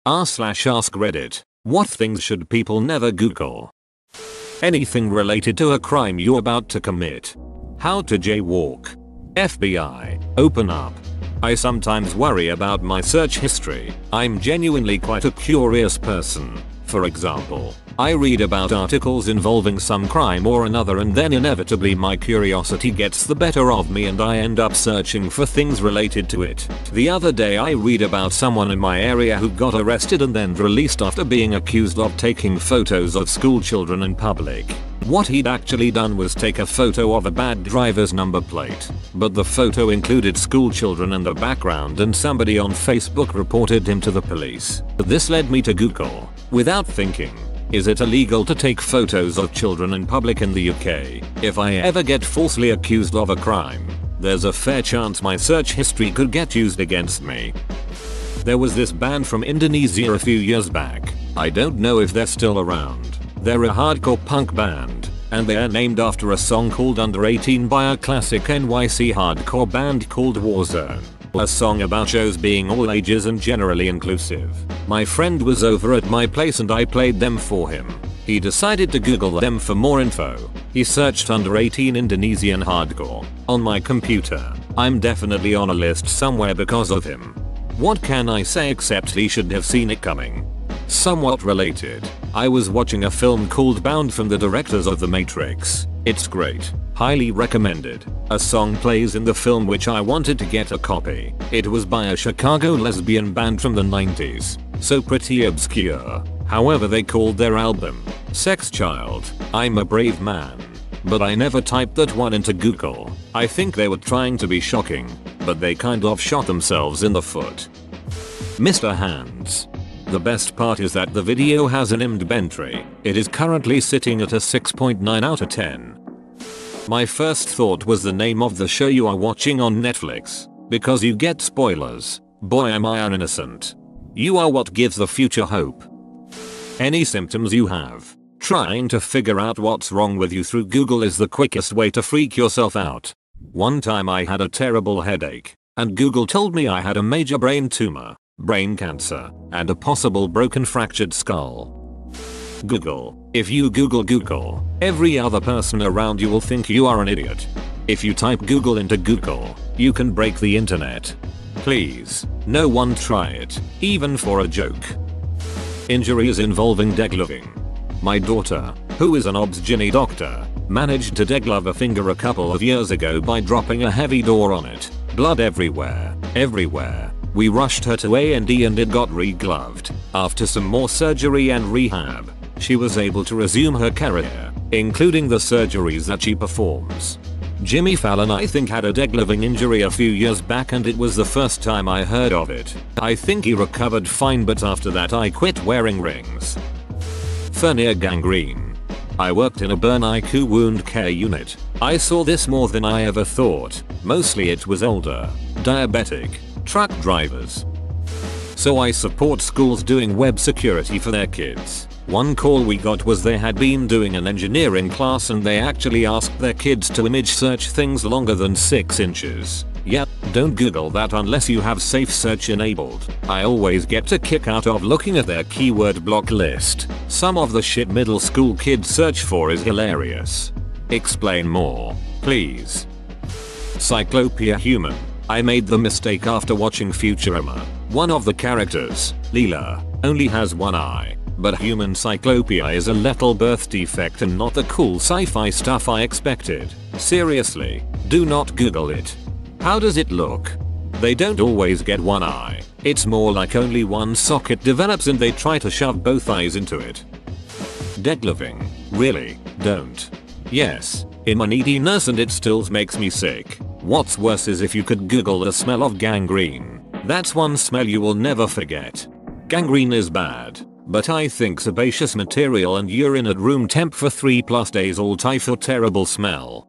r/ask Reddit. What things should people never Google? Anything related to a crime you're about to commit. How to jaywalk. FBI, open up. I sometimes worry about my search history. I'm genuinely quite a curious person. For example, I read about articles involving some crime or another and then inevitably my curiosity gets the better of me and I end up searching for things related to it. The other day I read about someone in my area who got arrested and then released after being accused of taking photos of school children in public. What he'd actually done was take a photo of a bad driver's number plate, but the photo included school children in the background and somebody on Facebook reported him to the police. This led me to Google. Without thinking, is it illegal to take photos of children in public in the UK? If I ever get falsely accused of a crime, there's a fair chance my search history could get used against me. There was this band from Indonesia a few years back. I don't know if they're still around. They're a hardcore punk band, and they are named after a song called Under 18 by a classic NYC hardcore band called Warzone. A song about shows being all ages and generally inclusive. My friend was over at my place and I played them for him. He decided to Google them for more info. He searched Under 18 Indonesian hardcore on my computer. I'm definitely on a list somewhere because of him. What can I say except he should have seen it coming? Somewhat related, I was watching a film called Bound from the directors of The Matrix. It's great. Highly recommended. A song plays in the film which I wanted to get a copy. It was by a Chicago lesbian band from the 90s, so pretty obscure. However, they called their album Sex Child. I'm a brave man, but I never typed that one into Google. I think they were trying to be shocking, but they kind of shot themselves in the foot. Mr. Hands. The best part is that the video has an IMDb entry. It is currently sitting at a 6.9 out of 10. My first thought was the name of the show you are watching on Netflix, because you get spoilers. Boy am I innocent. You are what gives the future hope. Any symptoms you have, trying to figure out what's wrong with you through Google is the quickest way to freak yourself out. One time I had a terrible headache, and Google told me I had a major brain tumor, brain cancer, and a possible broken fractured skull. Google. If you Google, every other person around you will think you are an idiot. If you type Google into Google, you can break the internet. Please, no one try it, even for a joke. Injuries involving degloving. My daughter, who is an obs-gynae doctor, managed to deglove a finger a couple of years ago by dropping a heavy door on it. Blood everywhere. We rushed her to A&E and it got re-gloved. After some more surgery and rehab, she was able to resume her career, including the surgeries that she performs. Jimmy Fallon I think had a degloving injury a few years back and it was the first time I heard of it. I think he recovered fine, but after that I quit wearing rings. Hernia gangrene. I worked in a burn IQ wound care unit. I saw this more than I ever thought. Mostly it was older, diabetic, truck drivers. So I support schools doing web security for their kids. One call we got was they had been doing an engineering class and they actually asked their kids to image search things longer than 6 inches. Yep, don't Google that unless you have safe search enabled. I always get a kick out of looking at their keyword block list. Some of the shit middle school kids search for is hilarious. Explain more, please. Cyclopia human. I made the mistake after watching Futurama. One of the characters, Leela, only has one eye. But human cyclopia is a lethal birth defect and not the cool sci-fi stuff I expected. Seriously, do not Google it. How does it look? They don't always get one eye. It's more like only one socket develops and they try to shove both eyes into it. Degloving. Really, don't. Yes, I'm an ED nurse and it still makes me sick. What's worse is if you could Google the smell of gangrene. That's one smell you will never forget. Gangrene is bad, but I think sebaceous material and urine at room temp for 3+ days all tie for terrible smell.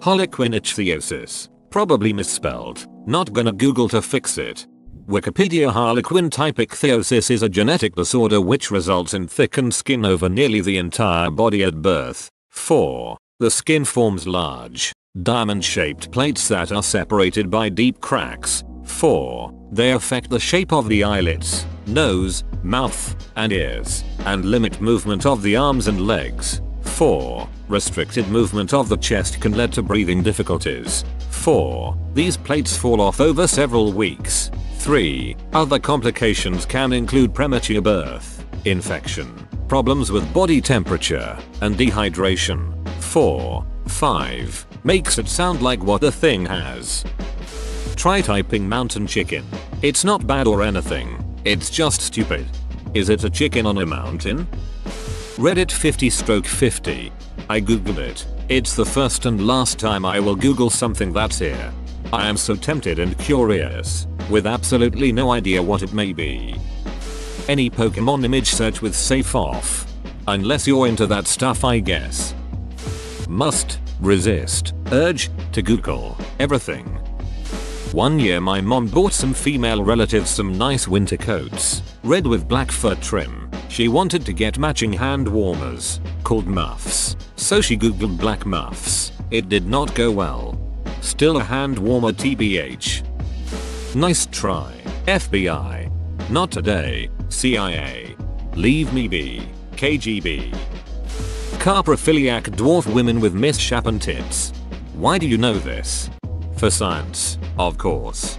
Harlequin ichthyosis. Probably misspelled. Not gonna Google to fix it. Wikipedia. Harlequin type ichthyosis is a genetic disorder which results in thickened skin over nearly the entire body at birth. 4. The skin forms large, diamond-shaped plates that are separated by deep cracks. 4. They affect the shape of the eyelids, nose, mouth, and ears, and limit movement of the arms and legs. 4. Restricted movement of the chest can lead to breathing difficulties. 4. These plates fall off over several weeks. 3. Other complications can include premature birth, infection, problems with body temperature, and dehydration. 4. 5. Makes it sound like what the thing has. Try typing mountain chicken. It's not bad or anything, it's just stupid. Is it a chicken on a mountain? Reddit 50/50. I googled it. It's the first and last time I will google something that's here. I am so tempted and curious, with absolutely no idea what it may be. Any Pokemon image search with safe off. Unless you're into that stuff, I guess. Must resist urge to Google everything. One year my mom bought some female relatives some nice winter coats, red with black fur trim. She wanted to get matching hand warmers, called muffs, so she googled black muffs. It did not go well. Still a hand warmer TBH. Nice try, FBI. Not today, CIA. Leave me be, KGB. Caprophiliac dwarf women with misshapen tits. Why do you know this? For science, of course.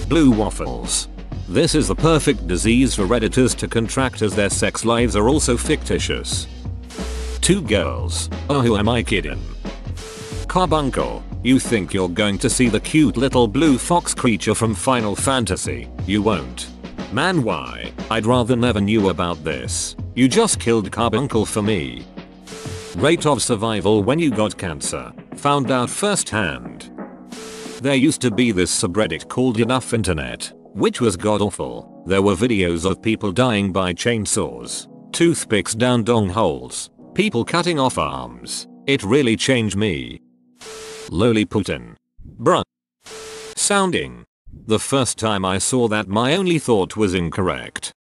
Blue waffles. This is the perfect disease for redditors to contract, as their sex lives are also fictitious. 2 girls. Oh, who am I kidding? Carbuncle. You think you're going to see the cute little blue fox creature from Final Fantasy. You won't. Man, why? I'd rather never knew about this. You just killed Carbuncle for me. Rate of survival when you got cancer. Found out firsthand. There used to be this subreddit called Enough Internet, which was god awful. There were videos of people dying by chainsaws, toothpicks down dong holes, people cutting off arms. It really changed me. Loliputin. Bruh. Sounding. The first time I saw that, my only thought was incorrect.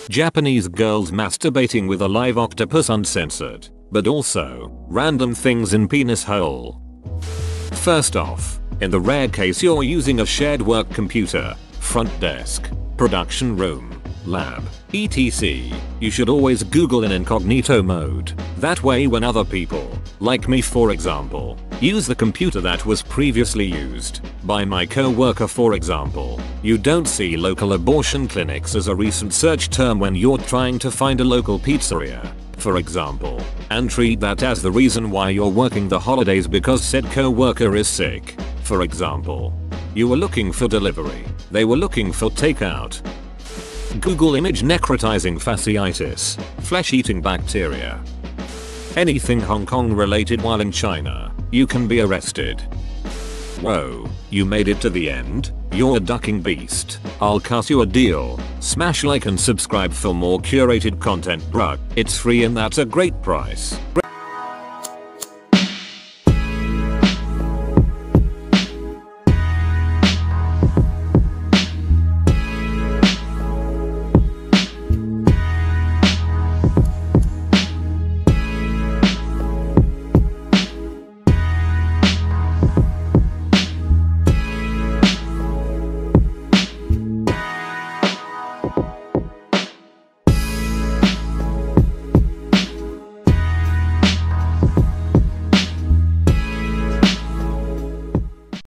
Japanese girls masturbating with a live octopus uncensored, but also random things in penis hole. First off, in the rare case you're using a shared work computer, front desk, production room, lab, etc., you should always Google in incognito mode. That way when other people, like me for example, use the computer that was previously used by my co-worker for example, you don't see local abortion clinics as a recent search term when you're trying to find a local pizzeria, for example, and treat that as the reason why you're working the holidays because said co-worker is sick, for example. You were looking for delivery, they were looking for takeout. Google image necrotizing fasciitis, flesh-eating bacteria. Anything Hong Kong related while in China, you can be arrested. Whoa, you made it to the end? You're a ducking beast. I'll cut you a deal. Smash like and subscribe for more curated content, bruh. It's free and that's a great price.